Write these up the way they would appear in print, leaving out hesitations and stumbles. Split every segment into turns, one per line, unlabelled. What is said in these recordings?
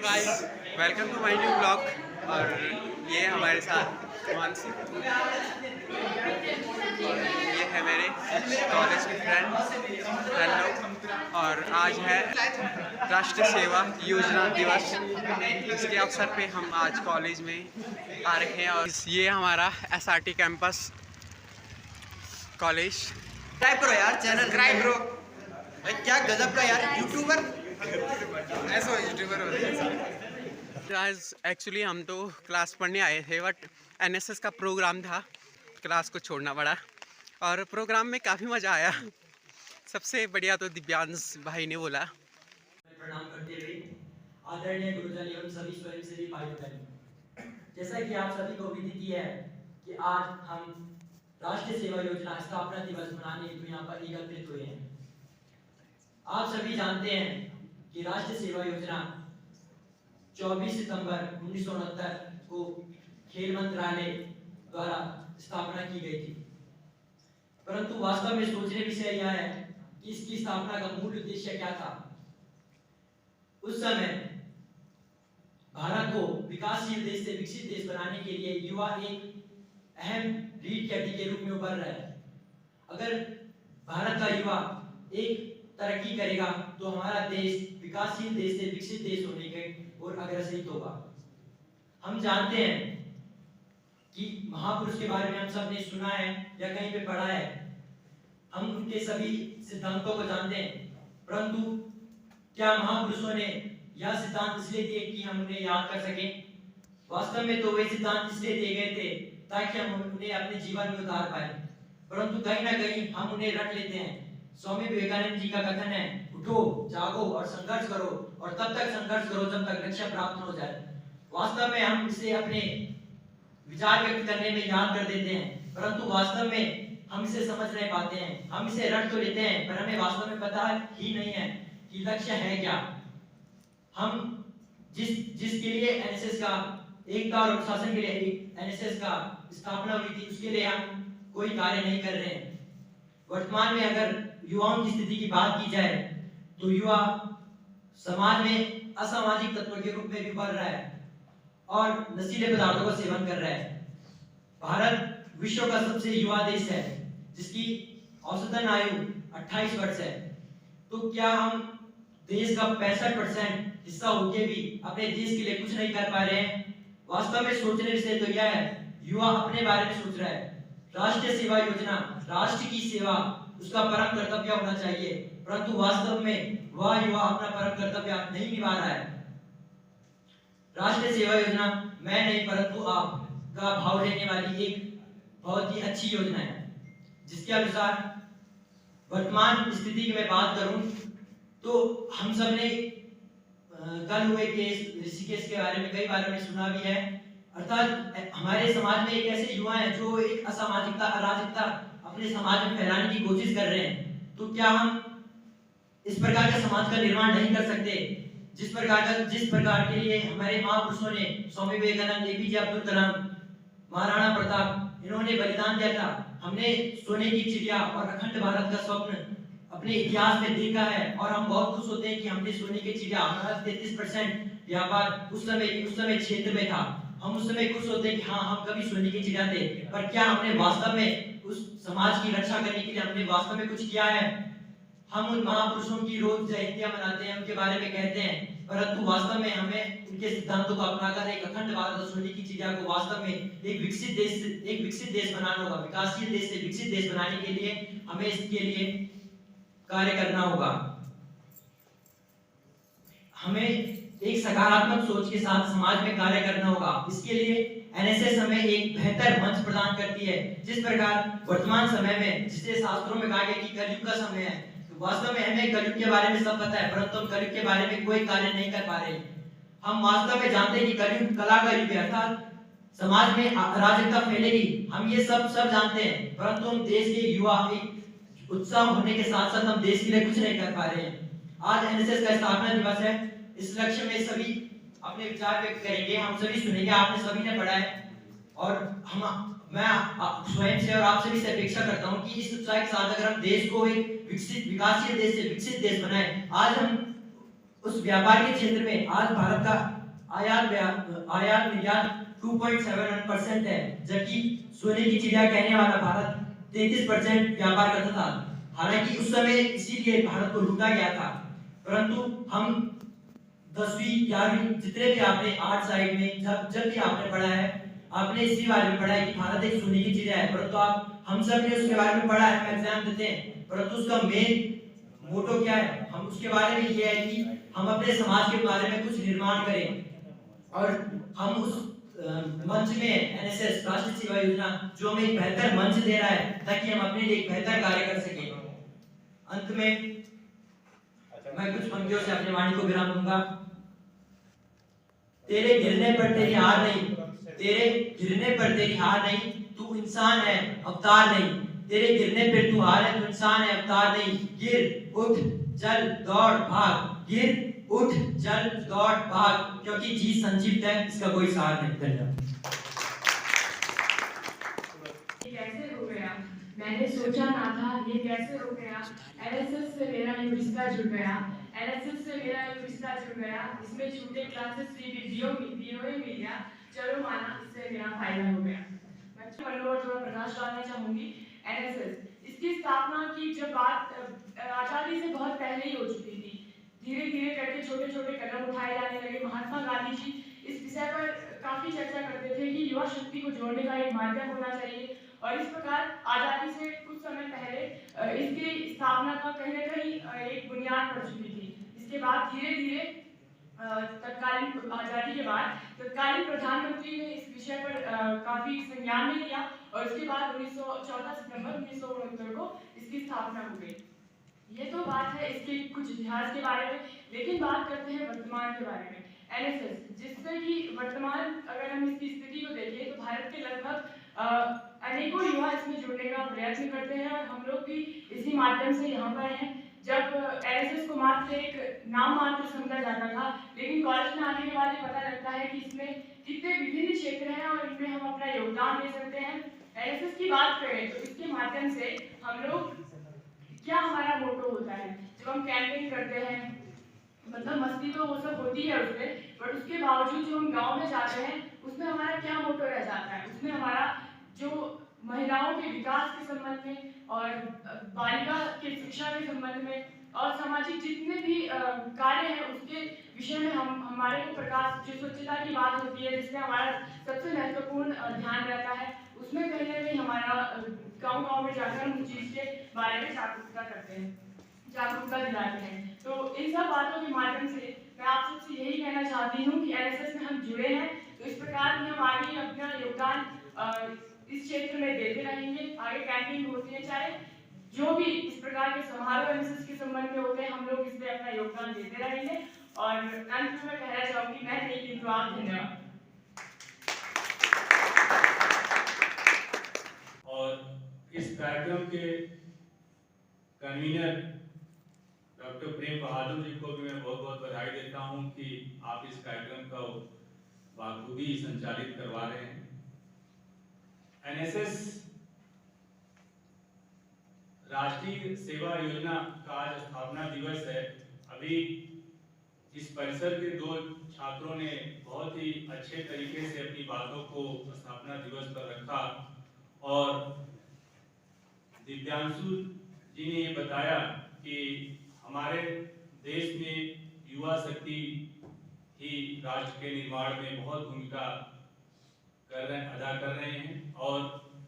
Guys, welcome to my new blog. और ये हमारे साथ मानसी और ये है मेरे कॉलेज के फ्रेंड लोग। और आज है राष्ट्रीय सेवा योजना दिवस। इसके अवसर पे हम आज कॉलेज में आ रखे हैं और ये हमारा एसआरटी कैंपस कॉलेज।
सब्सक्राइब करो यार, चैनल सब्सक्राइब करो। भाई क्या गजब का यार यूट्यूबर, ऐसा यूट्यूबर होते हैं।
आज एक्चुअली हम तो क्लास पढ़ने आए थे, बट एनएसएस का प्रोग्राम था, क्लास को छोड़ना पड़ा। और प्रोग्राम में काफ़ी मज़ा आया। सबसे बढ़िया तो दिव्यांश भाई ने बोला।
प्रणाम करते हुए आदरणीय गुरुजन एवं सभी स्वयंसेवी भाई बहन, जैसा कि आप सभी को विदित है कि आज हम राष्ट्रीय सेवा योजना स्थापना दिवस मनाने हेतु यहाँ पर एकत्रित हुए हैं। आप सभी जानते हैं कि राष्ट्रीय सेवा योजना 24 सितंबर 1969 को खेल मंत्रालय द्वारा स्थापना की गई थी, परंतु वास्तव में सोचने विषय यह है कि इसकी स्थापना का मूल उद्देश्य क्या था। उस समय भारत को विकासशील देश से विकसित देश बनाने के लिए युवा एक अहम रीढ़ की हड्डी के रूप में उभर रहा है। अगर भारत का युवा एक तरक्की करेगा तो हमारा देश विकासशील देश से विकसित देश होने के और अग्रसर होगा। हम जानते हैं कि महापुरुष के बारे में हम सब ने सुना है या कहीं पे पढ़ा है, हम उनके सभी सिद्धांतों को जानते हैं, परंतु क्या महापुरुषों ने यह सिद्धांत इसलिए दिए कि हम उन्हें याद कर सकें? वास्तव में तो वे सिद्धांत इसलिए दिए गए थे ताकि हम उन्हें अपने जीवन में उतार पाए, परंतु कहीं ना कहीं हम उन्हें रट लेते हैं। स्वामी विवेकानंद जी का कथन है, उठो जागो और संघर्ष करो, और तब तक संघर्ष करो जब तक लक्ष्य प्राप्त हो जाए। वास्तव में हम इसे अपने विचार व्यक्त करने में याद कर देते हैं, परंतु वास्तव में हम इसे समझ नहीं पाते हैं। हम इसे रट तो लेते हैं पर हमें वास्तव में पता ही नहीं है कि लक्ष्य है क्या। हम जिसके लिए एनएसएस का एकता और अनुशासन के लिए एनएसएस का स्थापना हुई थी, उसके लिए हम कोई कार्य नहीं कर रहे हैं। वर्तमान में अगर युवाओं की स्थिति की बात की जाए तो युवा समाज में असामाजिक तत्व के रूप में भी बढ़ रहा है और नशीले पदार्थों का सेवन कर रहा है। भारत विश्व का सबसे युवा देश है जिसकी औसतन आयु 28 वर्ष है। तो क्या हम देश का 65% हिस्सा होके भी अपने देश के लिए कुछ नहीं कर पा रहे हैं? वास्तव में सोचने से तो यह है, युवा अपने बारे में सोच रहा है। राष्ट्रीय सेवा योजना, राष्ट्र की सेवा उसका परम कर्तव्य होना चाहिए, परंतु वास्तव में वह युवा अपना परम कर्तव्य नहीं निभा रहा है। राष्ट्रीय सेवा योजना मैं नहीं परंतु आप का भाव लेने वाली एक बहुत ही अच्छी योजना है, जिसके अनुसार वर्तमान स्थिति की मैं बात करूं तो हम सब ने कल हुए केस ऋषिकेश के बारे में कई बार में सुना भी है। अर्थात हमारे समाज में एक ऐसे युवा हैं जो एक असामाजिकता, अराजकता अपने समाज में फैलाने की कोशिश कर रहे हैं। तो क्या हम इस प्रकार के समाज का निर्माण नहीं कर सकते जिस प्रकार के लिए हमारे महापुरुषों ने, स्वामी विवेकानंद, एपीजे अब्दुल कलाम, महाराणा प्रताप, इन्होंने बलिदान दिया था। हमने सोने की चिड़िया और अखंड भारत का स्वप्न अपने इतिहास में देखा है और हम बहुत खुश होते हैं कि हमने सोने की चिड़िया, हमारा 33% व्यापार उस समय क्षेत्र में था। हम उस समय खुश होते हैं कि हाँ, हम कभी सोने की चिड़िया थे, पर क्या हमने वास्तव में उस समाज की रक्षा करने के लिए हमने वास्तव में कुछ किया है? हम उन महापुरुषों की रोज जयंतियां मनाते हैं, उनके बारे में कहते हैं, परंतु वास्तव में हमें उनके सिद्धांतों को अपनाकर एक अखंड भारत और सोने की चिड़िया को वास्तव में एक विकसित देश बनाना होगा। विकासशील देश से विकसित देश बनाने के लिए हमें इसके लिए कार्य करना होगा। हमें एक सकारात्मक सोच के साथ समाज में कार्य करना होगा। इसके लिए एनएसएस हमें एक बेहतर मंच प्रदान करती है। जिस प्रकार वर्तमान समय में, जिसे शास्त्रों में कहा गया कि कलयुग का समय है, तो वास्तव में हमें कलयुग के बारे में सब पता है, परंतु हम कलयुग के बारे में कोई कार्य नहीं कर पा रहे। हम वास्तव में जानते हैं कि कलयुग कला का युग है, अर्थात समाज में अराजकता फैलेगी। हम ये सब जानते हैं, परंतु हम देश के युवा एक उत्साह होने के साथ साथ हम देश के लिए कुछ नहीं कर पा रहे हैं। आज एनएसएस का स्थापना दिवस है। इस लक्ष्य में सभी अपने विचार व्यक्त करेंगे, हम सभी सुनेंगे। आपने सभी ने पढ़ा है और मैं स्वयं से और आप सभी से अपेक्षा करता हूं कि इस उत्साह के साथ अगर हम देश को एक विकसित, विकासशील देश से विकसित देश बनाएं। आज हम उस व्यापार के क्षेत्र में आज भारत का आयात निर्यात 2.71% है, जबकि सोने की चिड़िया कहने वाला भारत 33% व्यापार करता था। हालांकि उस समय इसीलिए भारत को लूटा गया था, परंतु हम 10वीं 11वीं जितने भी आपने आर्ट साइड में जब भी आपने पढ़ा है, आपने इसी बारे में पढ़ा है कि भारत एक सोने की चिड़िया है। परंतु आप हम सब ने उसके बारे में पढ़ा है, हम एग्जाम देते हैं, परंतु उसका मेन मोटो क्या है, हम उसके बारे में ये है कि हम अपने समाज के बारे में कुछ निर्माण करें। और हम उस मंच में एनएसएस राष्ट्रीय सेवा योजना जो हमें एक बेहतर मंच दे रहा है ताकि हम अपने लिए एक बेहतर कार्य कर सकें। अंत में मैं कुछ पंक्तियों से अपने वाणी को विराम दूंगा। तेरे गिरने पर तेरी हार नहीं, तेरे गिरने पर तेरी हार नहीं, तू इंसान है अवतार नहीं। तेरे गिरने पर तू हार है, तू इंसान है अवतार नहीं। गिर उठ चल दौड़ भाग, गिर उठ चल दौड़ भाग, क्योंकि जी संजीवित है, इसका कोई सार नहीं। धन्यवाद।
कैसे हो गया, मैंने सोचा ना था ये कैसे हो गया। एनएसएस से मेरा ये रिश्ता जुड़ गया, एनएसएस से मेरा ये रिश्ता जुड़ गया। इसमें छूटे क्लासेस फ्री वीडियो मिल गया, चलो माना इससे मेरा फायदा हो गया। मैं थोड़ा प्रकाश डालना चाहूंगी। एनएसएस इसकी स्थापना की जब बात आजादी से बहुत पहले ही हो चुकी थी। धीरे धीरे करके छोटे छोटे कदम उठाए जाने लगे। महात्मा गांधी जी इस विषय पर काफी चर्चा करते थे कि युवा शक्ति को जोड़ने का एक माध्यम होना चाहिए, और इस प्रकार आजादी से कुछ समय पहले इसकी स्थापना का कहीं न कहीं एक बुनियाद पड़ चुकी थी। इसके बाद धीरे धीरे तत्कालीन आजादी के बाद तत्कालीन प्रधानमंत्री ने इस विषय पर काफी संज्ञान में लिया, और इसके बाद 14 सितंबर 1969 को इसकी स्थापना हो गई। ये तो बात है इसके कुछ इतिहास के बारे में, लेकिन बात करते हैं वर्तमान के बारे में। एनएसएस जिससे कि वर्तमान अगर हम इसकी स्थिति को देखें तो भारत के लगभग अनेकों युवा इसमें जुड़ने का प्रयत्न करते हैं, और हम लोग भी इसी माध्यम से यहाँ पर हैं। जब एनएसएस को मात्र एक नाम मात्र समझा जाता था, लेकिन कॉलेज में आने के बाद ये पता लगता है कि इसमें कितने विभिन्न क्षेत्र हैं और इनमें हम अपना योगदान दे सकते हैं। एनएसएस की बात करें तो इसके माध्यम से हम लोग क्या हमारा मोटो होता है, जब हम कैंपेन करते हैं, मतलब मस्ती तो वो सब होती है उसमें, बट उसके बावजूद जो हम गांव में जाते हैं उसमें हमारा क्या मोटो रह जाता है। उसमें हमारा जो महिलाओं के विकास के संबंध में और बालिका के शिक्षा के संबंध में और सामाजिक जितने भी कार्य हैं उसके विषय में हमारे को प्रकाश, जो स्वच्छता की बात होती है जिसमें हमारा सबसे महत्वपूर्ण ध्यान रहता है, उसमें कहीं ना कहीं हमारा गाँव में जाकर हम उस चीज़ के बारे में जागरूकता करते हैं, जागरूकता दिलाते हैं। तो इन सब बातों के माध्यम से मैं आप सबसे यही कहना चाहती हूँ कि एनएसएस में हम जुड़े हैं, तो इस प्रकार भी हम आगे अपना योगदान इस क्षेत्र में देते रहेंगे। आगे कैंपिंग होती है, चाहे जो भी इस प्रकार के समारोह एनएसएस के संबंध में होते हैं, हम लोग इसमें अपना योगदान देते रहेंगे। और अंत में मैं कहना चाहूँगी, मैं नहीं किंतु आप। धन्यवाद।
और इस कार्यक्रम के कन्वीनर डॉक्टर प्रेम बहादुर जी को भी मैं बहुत बहुत बधाई देता हूं कि आप इस कार्यक्रम का बाखूबी संचालित करवा रहे हैं। एनएसएस राष्ट्रीय सेवा योजना का आज स्थापना दिवस है। अभी इस परिसर के दो छात्रों ने बहुत ही अच्छे तरीके से अपनी बातों को स्थापना दिवस पर रखा, और दिव्यांशु जी ने ये बताया कि हमारे देश में युवा शक्ति ही राष्ट्र के निर्माण में बहुत भूमिका अदा कर रहे हैं, और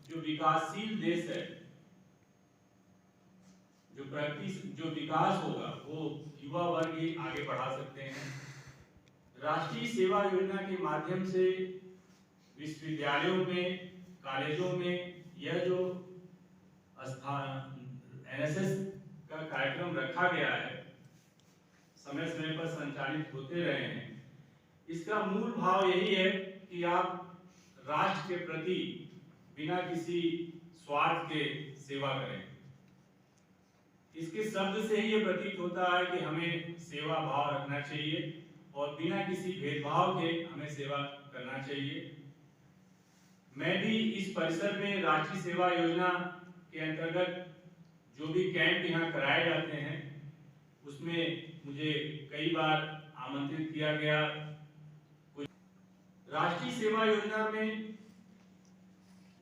जो विकासशील देश है, जो विकास होगा वो युवा वर्ग ही आगे बढ़ा सकते हैं। राष्ट्रीय सेवा योजना के माध्यम से विश्वविद्यालयों में, कॉलेजों में यह जो एनएसएस का कार्यक्रम रखा गया है, समय समय पर संचालित होते रहे हैं। इसका मूल भाव यही है कि आप राष्ट्र के प्रति बिना किसी स्वार्थ के सेवा करें। इसके शब्द से ही ये प्रतीत होता है कि हमें सेवा भाव रखना चाहिए और बिना किसी भेदभाव के हमें सेवा करना चाहिए। मैं भी इस परिसर में राष्ट्रीय सेवा योजना के अंतर्गत जो भी कैंप यहाँ कराए जाते हैं उसमें मुझे कई बार आमंत्रित किया गया। राष्ट्रीय सेवा योजना में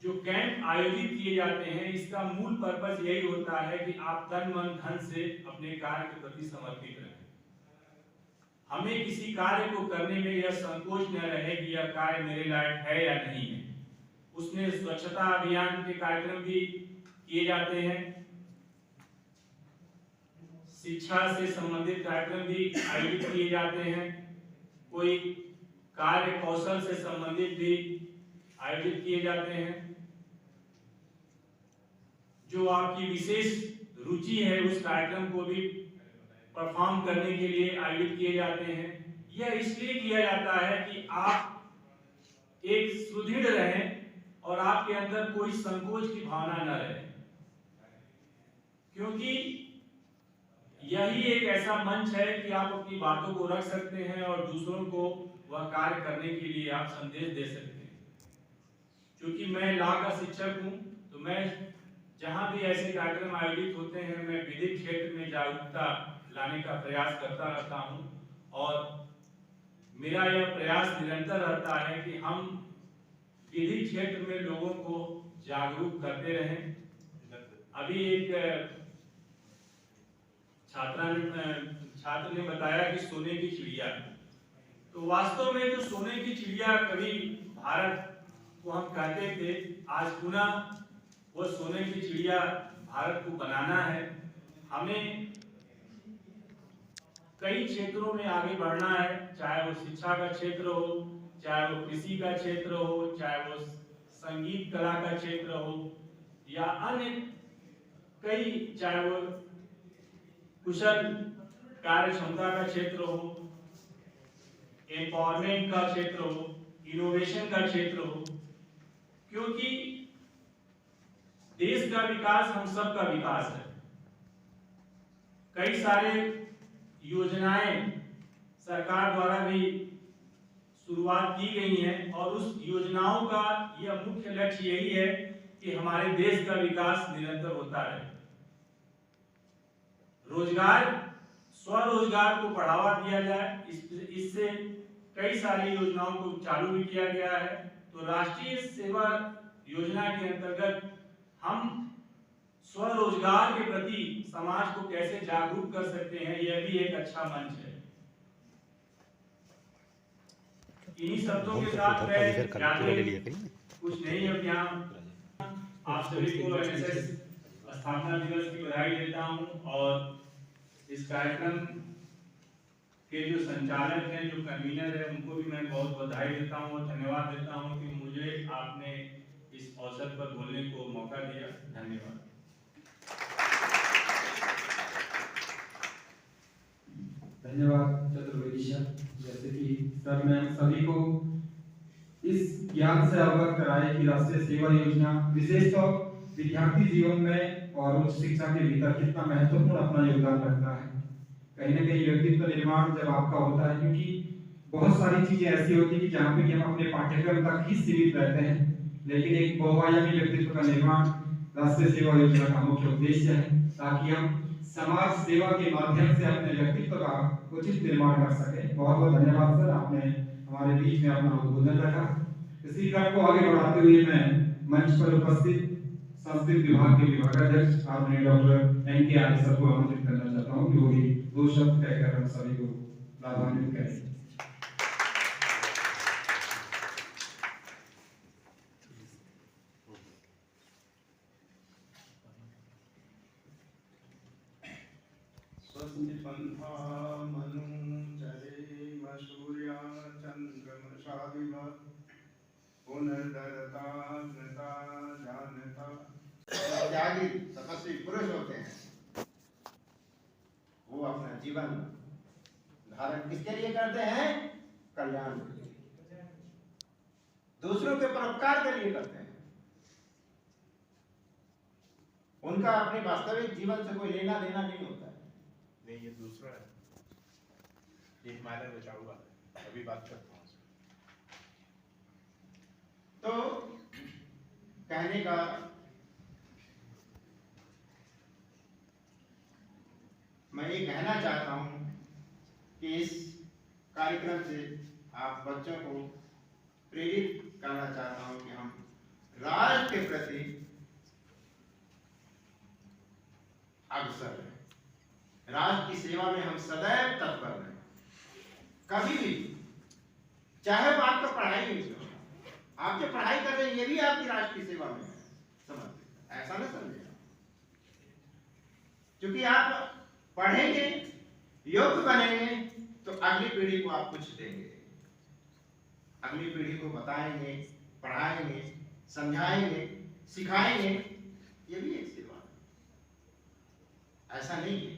जो कैंप आयोजित किए जाते हैं, इसका मूल पर्पस यही होता है कि आप तन मन धन से अपने कार्य के प्रति समर्पित रहें। हमें किसी कार्य को करने में यह संकोच न रहे कि यह कार्य मेरे लायक है या नहीं है। उसमें स्वच्छता अभियान के कार्यक्रम भी किए जाते हैं, शिक्षा से संबंधित कार्यक्रम भी आयोजित किए जाते हैं, कोई कार्य कौशल से संबंधित भी आयोजित किए जाते हैं। जो आपकी विशेष रुचि है उस कार्यक्रम को भी परफॉर्म करने के लिए आयोजित किए जाते हैं। यह इसलिए किया जाता है कि आप एक सुदृढ़ रहें और आपके अंदर कोई संकोच की भावना न रहे, क्योंकि यही एक ऐसा मंच है कि आप अपनी बातों को रख सकते हैं और दूसरों को वह कार्य करने के लिए आप संदेश दे सकते हैं। क्योंकि मैं लॉ का शिक्षक हूं, तो मैं जहां भी ऐसे कार्यक्रम आयोजित होते हैं, मैं विधिक क्षेत्र में जागरूकता लाने का प्रयास करता रहता हूं और मेरा यह प्रयास निरंतर रहता है कि हम विधिक क्षेत्र में लोगों को जागरूक करते रहें। अभी एक छात्र ने बताया कि सोने की चिड़िया, तो वास्तव में जो सोने की चिड़िया कभी भारत को हम कहते थे, आज पुनः वो सोने की चिड़िया भारत को बनाना है। हमें कई क्षेत्रों में आगे बढ़ना है, चाहे वो शिक्षा का क्षेत्र हो, चाहे वो कृषि का क्षेत्र हो, चाहे वो संगीत कला का क्षेत्र हो, या अन्य कई, चाहे वो कुशल कार्य क्षमता का क्षेत्र हो, एम्पावरमेंट का क्षेत्र हो, इनोवेशन का क्षेत्र हो। क्योंकि देश का विकास हम सब का विकास है। कई सारे योजनाएं सरकार द्वारा भी शुरुआत की गई हैं और उस योजनाओं का यह मुख्य लक्ष्य यही है कि हमारे देश का विकास निरंतर होता रहे। रोजगार, स्वरोजगार को बढ़ावा दिया जाए, इससे कई सारी योजनाओं को चालू भी किया गया है। तो राष्ट्रीय सेवा योजना के अंतर्गत हम स्वरोजगार के प्रति समाज को कैसे जागरूक कर सकते हैं, यह भी एक अच्छा मंच है। इन्हीं शब्दों के साथ मैं कुछ नहीं अब यहाँ आप सभी को एनएसएस स्थापना दिवस की बधाई देता हूँ और इस कार्यक्रम के जो संचालक हैं, जो कन्वीनर है, उनको भी मैं बहुत बधाई देता हूँ और धन्यवाद देता हूँ कि मुझे आपने इस अवसर पर बोलने को मौका दिया। धन्यवाद।
धन्यवाद चतुर्वेदी सर। जैसे कि सर ने सभी को इस ज्ञान से अवगत कराए कि राष्ट्रीय सेवा योजना विशेषतः विद्यार्थी जीवन में और उच्च शिक्षा के भीतर कितना महत्वपूर्ण अपना योगदान रखता है। कहीं न कहीं व्यक्तित्व निर्माण जब आपका होता है, क्योंकि बहुत सारी चीजें ऐसी होती है कि जहाँ पे कि हम अपने पाठ्यक्रम तक ही सीमित रहते हैं, लेकिन एक बहुआयामी व्यक्तित्व का निर्माण राष्ट्रीय सेवा योजना का मुख्य उद्देश्य है, ताकि हम समाज सेवा के माध्यम से अपने व्यक्तित्व का उचित निर्माण कर सके। बहुत बहुत धन्यवाद सर, आपने हमारे बीच में अपना उद्बोधन रखा। इसी क्रम को आगे बढ़ाते हुए मैं मंच पर उपस्थित संस्कृत विभाग के विभागाध्यक्ष आदरणीय डॉक्टर एन.के. आर्य सर को आमंत्रित करना चाहता हूँ कि वो भी दो शब्द कहकर हम सभी को लाभान्वित करें।
त्यागी तपस्वी पुरुष होते हैं, वो अपना जीवन धारण किसके लिए करते हैं? कल्याण के लिए, दूसरों के परोपकार के लिए करते हैं। उनका अपने वास्तविक जीवन से कोई लेना देना नहीं होता है।
नहीं, ये दूसरा है, ये हमारा बचाव वाला है, अभी बात करता हूँ।
तो कहने का मैं ये कहना चाहता हूं कि इस कार्यक्रम से आप बच्चों को प्रेरित करना चाहता हूं कि हम राष्ट्र के प्रति अग्रसर रहें, राष्ट्र की सेवा में हम सदैव तत्पर रहें। कभी भी, चाहे वो आपका पढ़ाई नहीं हो, आप जो पढ़ाई कर रहे हैं ये भी आपकी राष्ट्र की सेवा में है, समझ ऐसा ना समझे। क्योंकि आप पढ़ेंगे, योग्य बनेंगे, तो अगली पीढ़ी को आप कुछ देंगे, अगली पीढ़ी को बताएंगे, पढ़ाएंगे, समझाएंगे, सिखाएंगे, ये भी एक सेवा है, ऐसा नहीं है।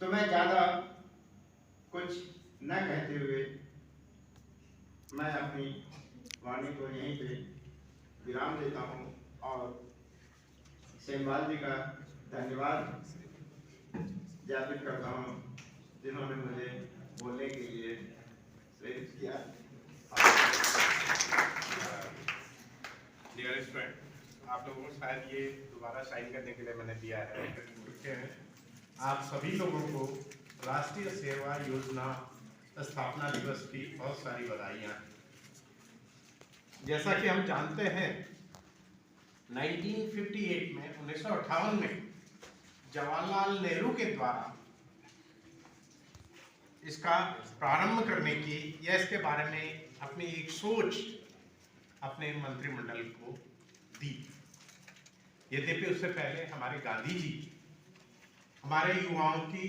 तो मैं ज्यादा कुछ न कहते हुए मैं अपनी वाणी को यहीं पे विराम देता हूं और सेमवाल जी का धन्यवाद ज्ञापित करता हूं जिन्होंने मुझे बोलने के लिए प्रेरित किया।
डियर स्टूडेंट, आप लोगों को शायद ये दोबारा साइन करने के लिए मैंने दिया है क्योंकि आप सभी लोगों को राष्ट्रीय सेवा योजना स्थापना दिवस की बहुत सारी बधाइयाँ। जैसा कि हम जानते हैं 1958 में 1958 में जवाहरलाल नेहरू के द्वारा इसका प्रारंभ करने की या इसके बारे में अपनी एक सोच अपने मंत्रिमंडल को दी। यद्यपि उससे पहले हमारे गांधी जी हमारे युवाओं की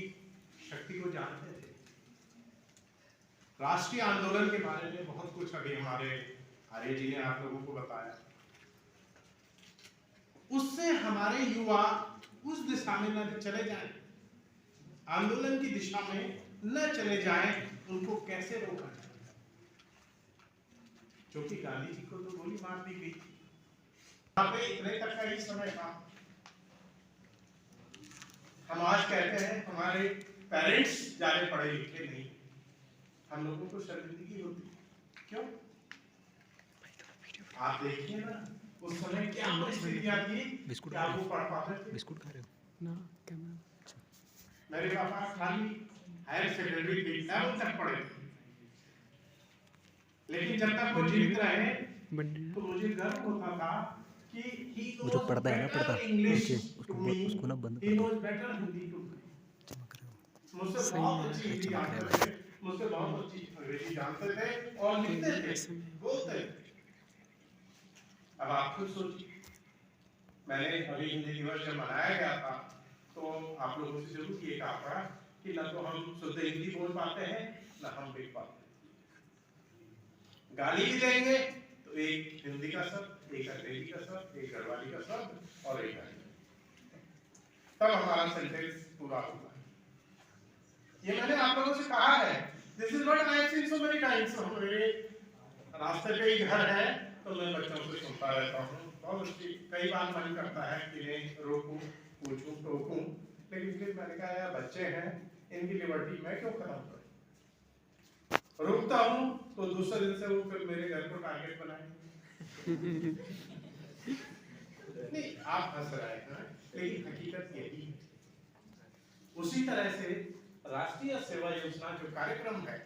शक्ति को जानते थे। राष्ट्रीय आंदोलन के बारे में बहुत कुछ अभी हमारे आर्य जी ने आप लोगों को बताया। उससे हमारे युवा उस दिशा में न चले जाएं, आंदोलन की दिशा में न चले जाएं, उनको कैसे रोका जाए? क्योंकि गांधी जी को तो गोली मार दी गई। यहाँ पे इतने तक का ही समय था। हम आज कहते हैं हमारे पेरेंट्स ज्यादा पढ़े लिखे नहीं, हम लोगों को शर्मिंदगी होती। क्यों? आप देखिए ना उस समय क्या परिस्थितियां थी कि आप वो पढ़ पाते थे।
बिस्कुट खा रहे हो ना? क्या
मेरे पापा खाली हायर सेकेंडरी के एग्जाम तक पढ़े थे, लेकिन जब तक वो जीवित रहे तो मुझे गर्व होता था कि
वो जो पढ़ता है ना, पढ़ता उसको ना बंद कर दो।
मुझसे बहुत अच्छी हिंदी जानते थे, मुझसे बहुत अच्छी अंग्रेजी जानते थे और लिखते थे, बोलते थे। अब आप खुद सोचिए, मैंने अभी हिंदी दिवस जब मनाया गया था तो आप लोगों से जरूर ये कहा पड़ा कि ना तो हम शुद्ध हिंदी बोल पाते हैं ना हम लिख पाते हैं। गाली भी देंगे तो एक हिंदी का शब्द, एक अंग्रेजी का शब्द, एक गढ़वाली का शब्द और एक तब हमारा सेंटेंस पूरा होगा। ये मैंने आप लोगों से कहा है। This is what I have seen so many times. मेरे रास्ते पे ही घर है तो मैं बच्चों से सुनता रहता हूँ। बहुत कई बार मन करता है कि इन्हें रोकूं, पूछूं, टोकूं, लेकिन फिर मैंने कहा यार बच्चे हैं, इनकी लिबर्टी मैं क्यों खत्म करूं? रुकता हूं तो दूसरे दिन से वो फिर मेरे घर को टारगेट बनाएंगे। नहीं, आप हंस रहे हैं, लेकिन हकीकत यही है। उसी तरह से राष्ट्रीय सेवा योजना जो कार्यक्रम है,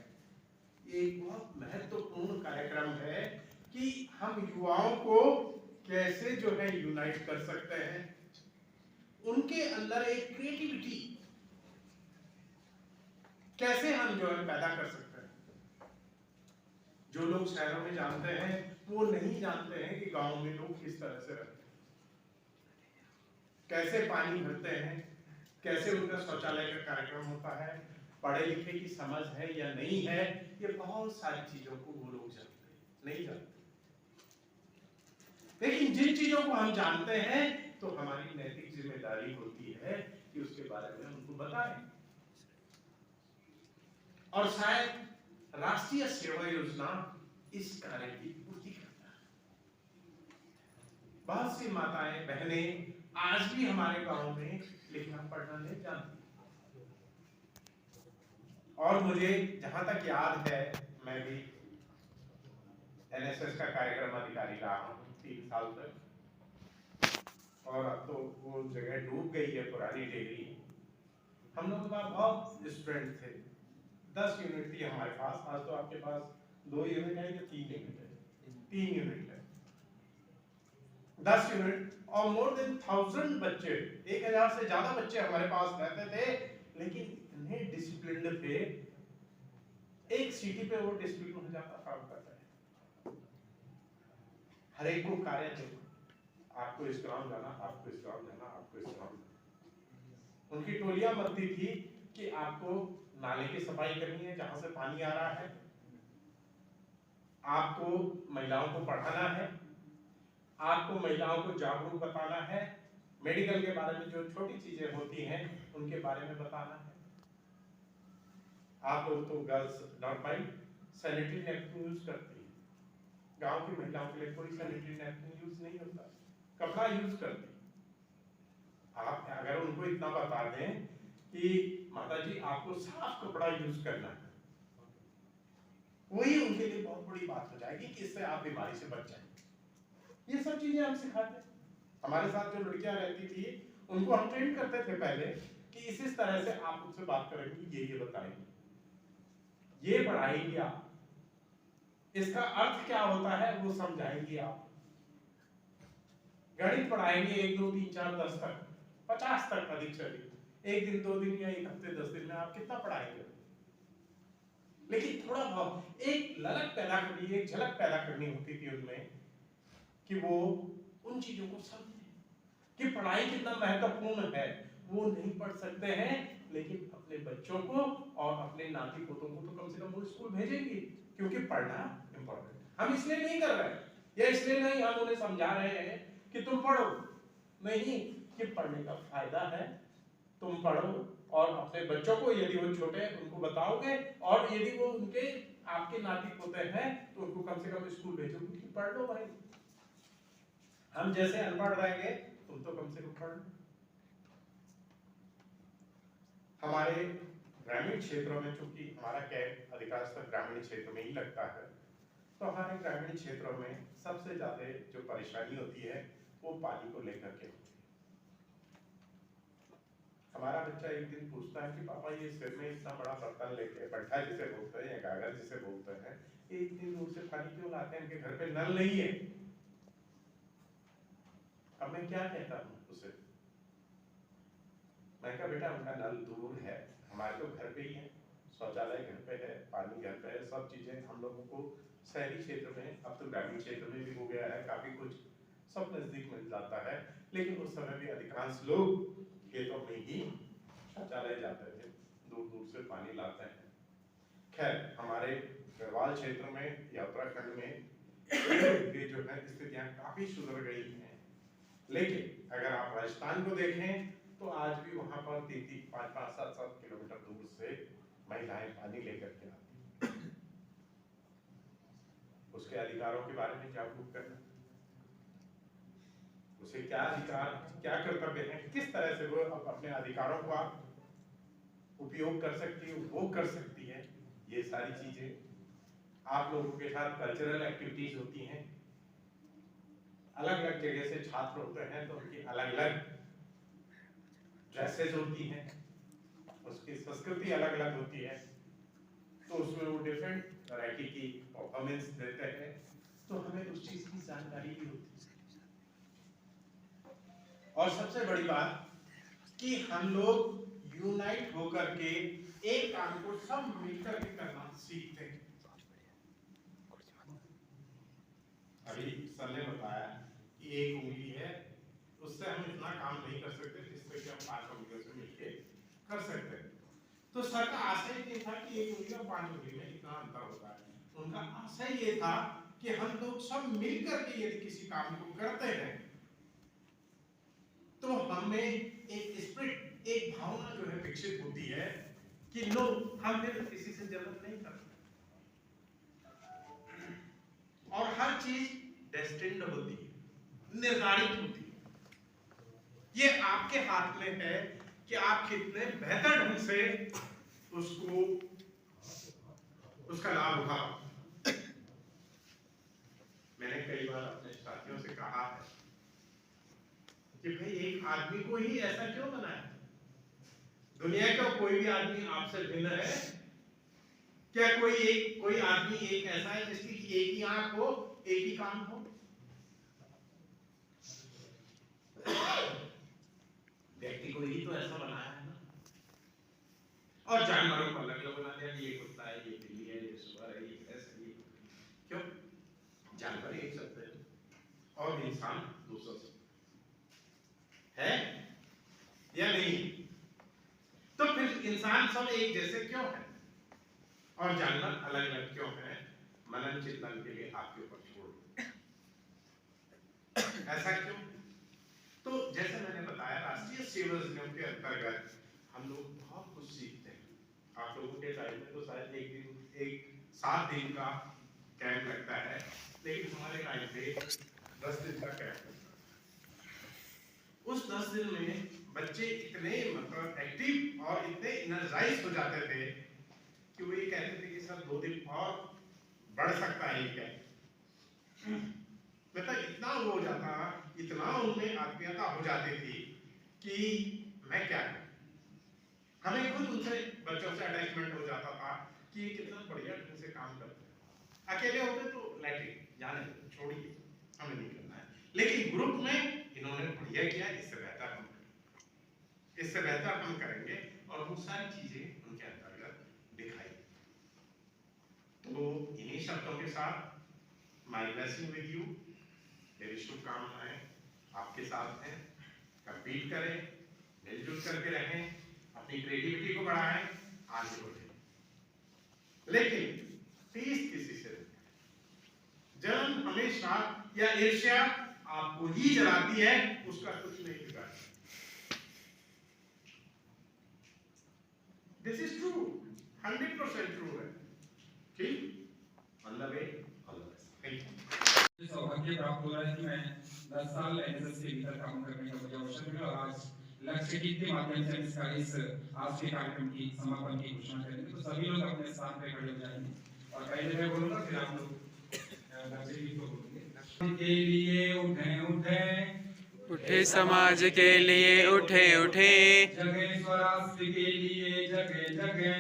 ये एक बहुत महत्वपूर्ण कार्यक्रम है कि हम युवाओं को कैसे जो है यूनाइट कर सकते हैं, उनके अंदर एक क्रिएटिविटी कैसे हम जो है पैदा कर सकते हैं। जो लोग शहरों में जानते हैं वो नहीं जानते हैं कि गांव में लोग किस तरह से रहते हैं, कैसे पानी भरते हैं, कैसे उनका शौचालय का कार्यक्रम होता है, पढ़े लिखे की समझ है या नहीं है, ये बहुत सारी चीजों को वो लोग जानते नहीं जानते। लेकिन जिन चीजों को हम जानते हैं तो हमारी नैतिक जिम्मेदारी होती है कि उसके बारे में उनको बताएं। और शायद राष्ट्रीय सेवा योजना इस कार्य की पूर्ति करता है। बहुत सी माताएं बहनें आज भी हमारे गांव में लिखना पढ़ना नहीं जानती। और मुझे जहां तक याद है, मैं भी एनएसएस का कार्यक्रम अधिकारी रहा हूं 3 साल तक, और अब तो वो जगह डूब गई है पुरानी डेली। हम लोगों के पास बहुत स्टूडेंट थे, 10 यूनिट थी हमारे पास। आज तो आपके पास 2 यूनिट है या 3 यूनिट है? 3 यूनिट है, 10 यूनिट और मोर देन 1000 बच्चे, 1000 से ज्यादा बच्चे हमारे पास रहते थे, लेकिन इतने डिसिप्लिन्ड थे, एक सीटी पे वो डिसिप्लिन हो जाता काम करता है। हर एक को कार्य थे, आपको इस ग्राउंड जाना, आपको इस ग्राउंड जाना, आपको इस ग्राउंड जाना। उनकी टोलियां बनती थी कि आपको नाले की सफाई करनी है जहां से पानी आ रहा है, आपको महिलाओं को पढ़ाना है, आपको महिलाओं को जागरूक बताना है, मेडिकल के बारे में जो छोटी चीजें होती हैं उनके बारे में बताना है। आप लोग तो girls normal sanitary napkin use करती है, गांव की महिलाओं के लिए कोई सैनिटरी नैपकिन यूज नहीं होता, कपड़ा यूज करती। आप अगर उनको इतना बता दें कि माता जी आपको साफ कपड़ा यूज करना है, वही उनके लिए बहुत बड़ी बात हो जाएगी कि इससे आप बीमारी से बच जाएंगे। ये सब चीजें हम सिखाते हैं। हमारे साथ जो लड़कियां रहती थी उनको हम ट्रेन करते थे पहले कि इस तरह से आप उनसे बात करेंगे, ये बताएंगे, ये पढ़ाएंगे, आप इसका अर्थ क्या होता है वो समझाएंगे, आप गणित पढ़ाएंगे 1 2 3 4 10 तक, 50 तक अधिक से अधिक, 1 दिन 2 दिन या 1 हफ्ते 10 दिन में आप कितना पढ़ाएंगे। लेकिन थोड़ा बहुत एक ललक पैदा करनी, एक झलक पैदा करनी होती थी उनमें कि वो उन चीजों को समझे कि पढ़ाई कितना महत्वपूर्ण है। वो नहीं पढ़ सकते हैं लेकिन अपने बच्चों को और अपने नाती पोतों को तो कम से कम वो स्कूल भेजेंगे, क्योंकि पढ़ना इंपॉर्टेंट। हम इसलिए नहीं कर रहे हैं या इसलिए नहीं हम उन्हें समझा रहे हैं कि तुम पढ़ो, नहीं, कि पढ़ने का फायदा है, तुम पढ़ो और अपने बच्चों को यदि वो छोटे हैं उनको बताओगे, और यदि वो उनके आपके नाती पोते हैं तो उनको कम से कम स्कूल भेजोगे कि पढ़ लो भाई। हम जैसे अनपढ़ रहेंगे तुम तो कम से कम पढ़ लो। हमारे ग्रामीण क्षेत्रों में, चूंकि हमारा कैंप अधिकांशतः ग्रामीण क्षेत्र में ही लगता है, तो हमारे ग्रामीण क्षेत्रों में सबसे ज्यादा जो परेशानी होती है वो पानी को लेकर के होती है। हमारा बच्चा एक दिन पूछता है कि पापा ये सिर में इतना बड़ा बर्तन लेके, बट्ठा जिसे बोलते हैं या गागर जिसे बोलते हैं, एक दिन दूर से पानी क्यों लाते हैं, इनके घर पे नल नहीं है। अब मैं क्या कहता हूँ उसे, मैं कहा बेटा उनका नल दूर है, हमारे तो घर पे ही है, शौचालय घर पे है, पानी घर पे है, सब चीजें हम लोगों को शहरी क्षेत्र में, अब तो ग्रामीण क्षेत्र में भी हो गया है, काफी कुछ सब नजदीक मिल जाता है। लेकिन उस समय भी अधिकांश लोग खेतों में ही शौचालय जाते थे, दूर दूर से पानी लाते हैं। खैर हमारे गढ़वाल क्षेत्र में या उत्तराखंड में ये जो है स्थितियां काफी सुधर गई हैं, लेकिन अगर आप राजस्थान को देखें तो आज भी वहां पर 3-3, 5-5, 7-7 किलोमीटर दूर से महिलाएं पानी लेकर के आती हैं। उसके अधिकारों के बारे में जागरूक करना, उसे क्या अधिकार, क्या कर्तव्य है, किस तरह से वो अपने अधिकारों का उपयोग कर सकती है, वो कर सकती है, ये सारी चीजें। आप लोगों के साथ कल्चरल एक्टिविटीज होती हैं, अलग अलग जगह से छात्र होते हैं तो उनकी अलग अलग ड्रेसेस होती हैं, उसकी संस्कृति अलग अलग होती है, तो उसमें वो डिफरेंट वैरायटी की परफॉर्मेंस देते हैं, तो हमें उस चीज की जानकारी भी होती है। और सबसे बड़ी बात कि हम लोग यूनाइट होकर के एक काम को सब मिलकर के करना सीखते हैं। अभी सर ने बताया कि एक उंगली है, उससे हम इतना काम नहीं कर सकते जिससे कि हम 5 उंगलियों से मिलके कर सकते हैं। तो सर का आशय ये था कि एक उंगली और 5 उंगली में इतना अंतर होता है। उनका आशय ये था कि हम लोग सब मिलकर के यदि किसी काम को करते हैं तो हमें एक स्पिरिट, एक भावना जो है विकसित होती है कि लो हम फिर किसी से जरूरत नहीं करते, और हर चीज डेस्टिन्ड होती है, निर्धारित होती है। ये आपके हाथ में है कि आप कितने बेहतर ढंग से उसका लाभ उठाओ। मैंने कई बार अपने साथियों से कहा है कि भाई एक आदमी को ही ऐसा क्यों बनाया, दुनिया का कोई भी आदमी आपसे भिन्न है क्या? कोई आदमी एक ऐसा है जिसकी एक ही आंख हो, एक ही कान हो? व्यक्ति को ही तो ऐसा बनाया है ना। और जानवरों को अलग अलग बना दिया, ये कुत्ता है, ये बिल्ली है, ये सुअर है, ये भैंस है, ये क्यों? जानवर एक शब्द है और इंसान दूसरा शब्द है या नहीं? तो फिर इंसान सब एक जैसे क्यों है और जानवर अलग अलग क्यों है? मनन चिंतन के लिए आपके ऊपर छोड़ दो। ऐसा क्यों? तो जैसे मैंने बताया, राष्ट्रीय सेवा योजना के अंतर्गत हम लोग बहुत कुछ सीखते हैं। आप लोगों के टाइम में तो शायद एक 7 दिन का कैंप लगता है, लेकिन हमारे टाइम पे 10 दिन का कैंप लगता है। उस 10 दिन में बच्चे इतने मतलब एक्टिव और इतने एनर्जाइज हो जाते थे कि वो ये कहते थे कि सर 2 दिन और बढ़ सकता है क्या? मतलब इतना वो हो जाता, इतना उनमें आत्मीयता हो जाती थी कि मैं क्या करूं। हमें खुद उनसे बच्चों से अटैचमेंट हो जाता था कि ये कितना बढ़िया ढंग से काम करते हैं। अकेले होते तो लैट्रिन जाने छोड़िए, हमें नहीं करना है, लेकिन ग्रुप में इन्होंने बढ़िया किया, इससे बेहतर हम करेंगे और वो सारी चीजें उनके अंतर्गत दिखाई। तो इन्हीं शब्दों के साथ माय ब्लेसिंग विद यू, मेरी शुभकामनाएं आपके साथ हैं। कंपीट करें, मिलजुल करके रहें, अपनी क्रिएटिविटी को बढ़ाएं, आगे बढ़ें, लेकिन प्लीज किसी से जलन, हमेशा या ईर्ष्या आपको ही जलाती है, उसका कुछ नहीं बिगाड़। दिस इज ट्रू, 100% ट्रू है। ठीक, on the way, all the best. Thank you.
सौभाग्य प्राप्त हो रहा है कि मैं 10 साल एनएसएस के भीतर काम करने का मुझे अवसर मिला और आज लक्ष्य गीत के माध्यम से इसका इस आज के कार्यक्रम की समापन की घोषणा करेंगे। तो सभी लोग अपने स्थान पे खड़े हो जाएंगे और पहले मैं बोलूंगा, फिर आप लोग लक्ष्य गीत को बोलेंगे। के लिए उठे उठे
उठे समाज के लिए उठे उठे,
जगे स्वराष्ट्र के लिए जगे जगे,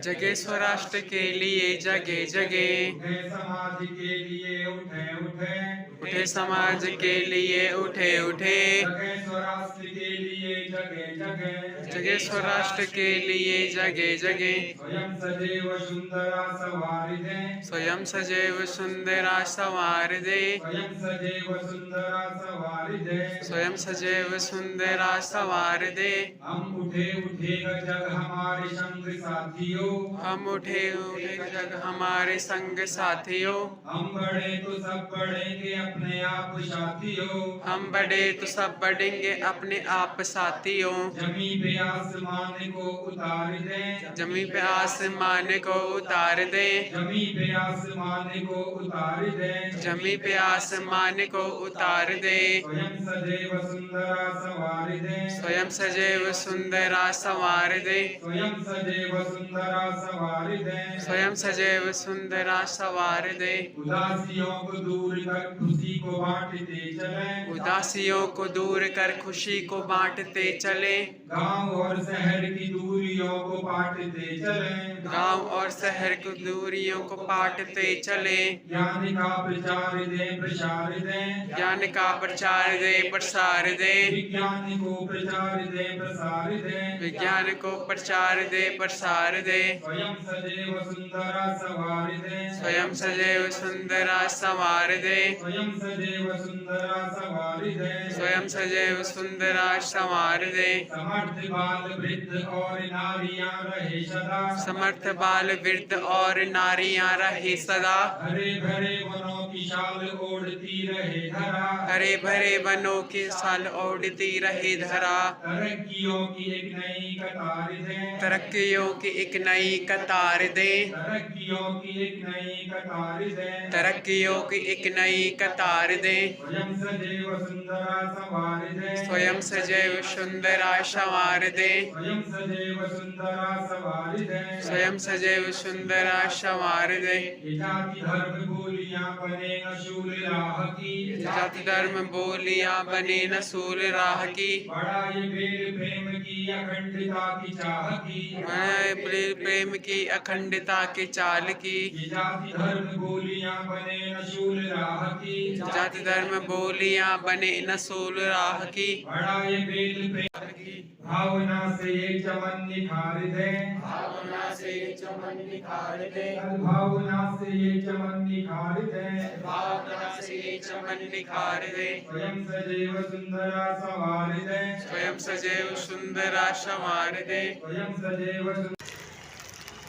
जगे स्वराष्ट्र के लिए जगे जगे,
उठे समाज के लिए उठे उठे,
उठे समाज के लिए उठे उठे,
जगे स्वराष्ट्र के लिए जगे जगे,
जगे स्वराष्ट्र के लिए जगे जगे,
स्वयं सदैव सुंदरा सवारिदे,
स्वयं सजैव सुंदरा सवारिदे,
स्वयं सदैव सुंदरा सवारिदे,
स्वयं सजैव सुंदरा सवारिदे।
हम उठे उठेगा जग हमारे संग साथियों,
हम उठे उठेगा जग हमारे संग साथियों,
हम बढ़े तो सब बढ़ेंगे अपने आप साथियों,
हम बढ़े तो सब बढ़ेंगे अपने आप साथियों,
जमी पे आसमान को उतार दे,
जमी पे आसमान को उतार दे,
जमी पे आसमान को उतार दे,
जमी पे आसमान को उतार दे,
स्वयं सदैव सुंदरा सवार दे,
स्वयं सजैव सुंदरा सवार दे,
स्वयं सदैव सुंदरा सवार दे,
स्वयं सजैव सुंदरा सवार दे।
उदासियों को दूर कर खुशी को बांटते चले,
उदासियों को दूर कर खुशी को बांटते चले,
गांव और शहर की दूरियों को बांटते चले,
गांव और शहर की दूरियों को पाटते चले,
ज्ञान का प्रचार दे प्रसार दे,
ज्ञान का प्रचार दे प्रसार दे,
विज्ञान को प्रचार दे प्रसार दे,
विज्ञान को प्रचार दे प्रसार दे,
स्वयं सदैव सुंदरा सवार दे,
स्वयं सजैव सुंदरा सवार दे,
स्वयं सदैव सुंदरा सवार दे,
स्वयं सजैव सुंदरा सवार दे।
समर्थ बाल वृद्ध और नारियां रहे सदा,
समर्थ बाल वृद्ध और नारियां रहे सदा,
हरे भरे वनों की शाल ओढ़ती रहे धरा,
हरे भरे वनों की साल ओढ़ती रहे धरा,
तरक्कियों की एक नई कतार दे,
तरक्कियों की एक नई कतार दे,
तरक्कियों की एक नई कतार दे,
तरक्कियों की एक नई कतार दे,
स्वयं सदैव सुंदरा सवार दे,
स्वयं सजैव सुंदरा सवार दे,
स्वयं सदैव सुंदरा सवार दे,
स्वयं स्वयं सजैव सुंदरा समारिदे
ये जाति धर्म बोलियां बने न शूल राह की,
जाति धर्म बोलियां बने न सूल राह की
बड़ा ये बेल प्रेम की अखंडता की चाह की,
मैं प्रेम की अखंडता के चाल की
ये जाति धर्म बोलियां बने न शूल राह की,
जाति धर्म बोलियां बने न सूल राह की
बड़ा ये बेल प्रेम की भावना से ये चमन निखारित है,
भावना से चमन निखारित है
भावना से ये चमन निखारित है,
भावना से चमन निखारित है
स्वयं सजैव सुंदरा सवारित है,
स्वयं सजैव सुंदरा समारित है
स्वयं सजैव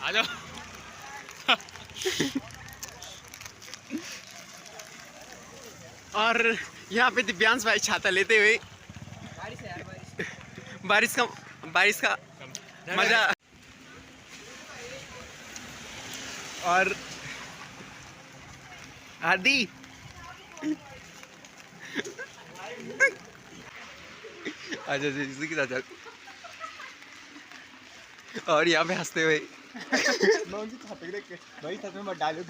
आ जाओ और यहाँ पे दिव्यांश भाई छाता लेते हुए बारिश का मजा और आदि अच्छा इसी के साथ और यहाँ पे हंसते हुए
मैं उनकी छाते देख के भाई सच में मत डालो